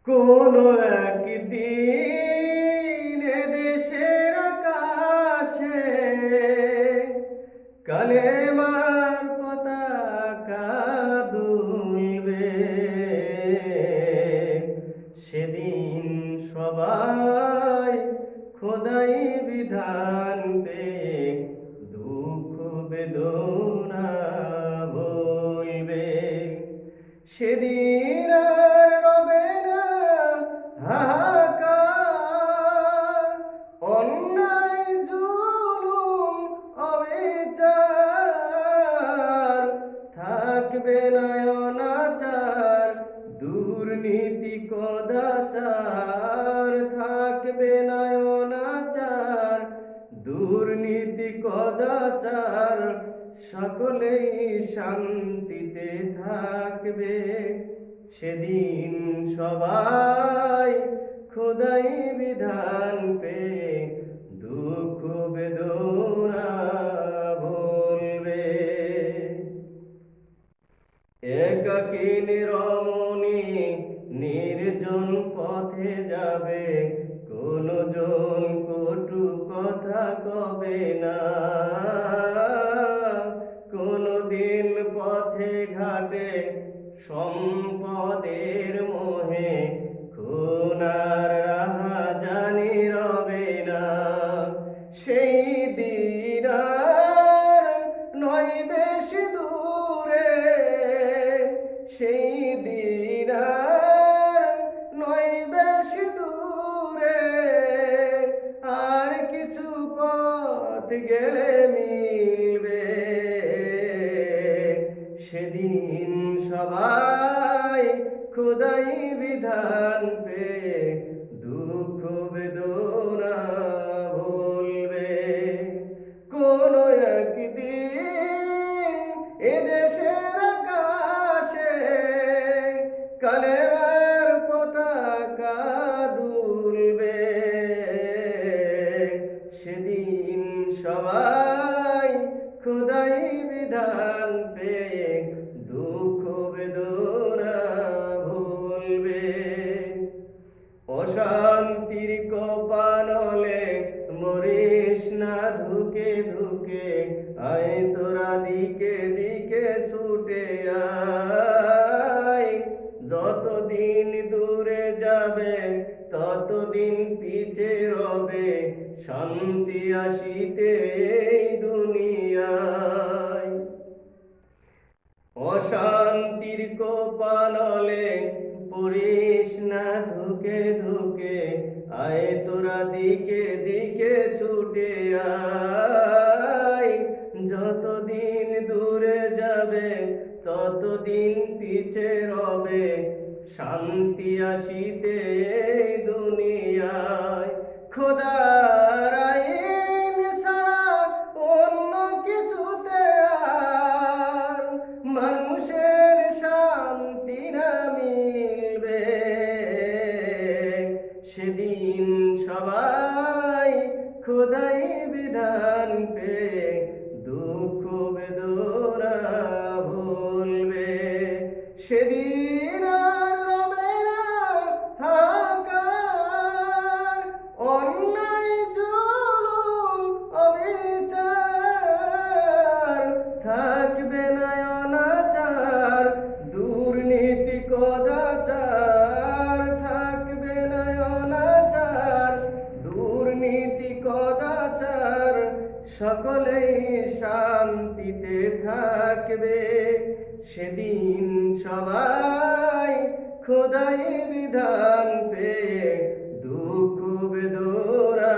কোনো একদিন এদেশের আকাশে কালেমার পতাকা দুলবে। সেদিন সবাই খোদাই বিধান পেয়ে দুঃখ বেদনা বলবে। সেদিন আর রবে না হাহাকার, অন্যায় জুলুম অবিচার, থাকবে না অনাচার দুর্নীতি কদাচার, থাকবে না অনাচার দুর্নীতি কদাচার, সকলেই শান্তিতে থাকবে। সেদিন সবাই খোদাই বিধান পেয়ে দুঃখ বেদনা বলবে। একাকী নিরমণি নির্জন পথে যাবে, কোনো জন কটু কথা কবে না। কোনো দিন পথে ঘাটে সম্পদের মোহে খুন আর রাহাজানি রবে না। সেই দিন আর নয় বেশি দূরে, সেই দিন আর নয় বেশি দূরে, আর কিছু পথ গেলে মিলবে। সেদিন সবাই খোদাই বিধান পেয়ে দুঃখ বেদনা বলবে। কোনো একদিন এদেশের আকাশে কালেমার পতাকা দুলবে। সেদিন সবাই খোদাই বিধান পেয়ে দুঃখ বেদনা ভুলবে। অশান্তির কোপানলে মরিস না ধুকে ধুকে, আয় তোরা দিকে দিকে ছুটে আয়। যতদিন দূরে যাবে ততদিন পিছে রবে শান্তি আসিতে এই দুনিয়ায়। অশান্তির কোপানলে পড়িস না ধুকে ধুকে, আয় তোরা দিকে দিকে ছুটে আয়। যতদিন দূরে যাবে ততদিন পিছে রবে শান্তি আসিতে এই দুনিয়ায়। খোদার আইন ছাড়া অন্য কিছুতে আর মানুষের শান্তি না মিলবে। সেদিন সবাই খোদাই বিধান পেয়ে দুঃখ বেদনা ভুলবে। সেদিন আর রবে না হাহাকার, অন্যায় জুলুম অবিচার, থাকবে না অনাচার দুর্নীতি কদাচার, থাকবে না অনাচার দুর্নীতি কদাচার, সকলেই শান্তিতে থাকবে। সেদিন সবাই খোদাই বিধান পেয়ে দুঃখ বেদনা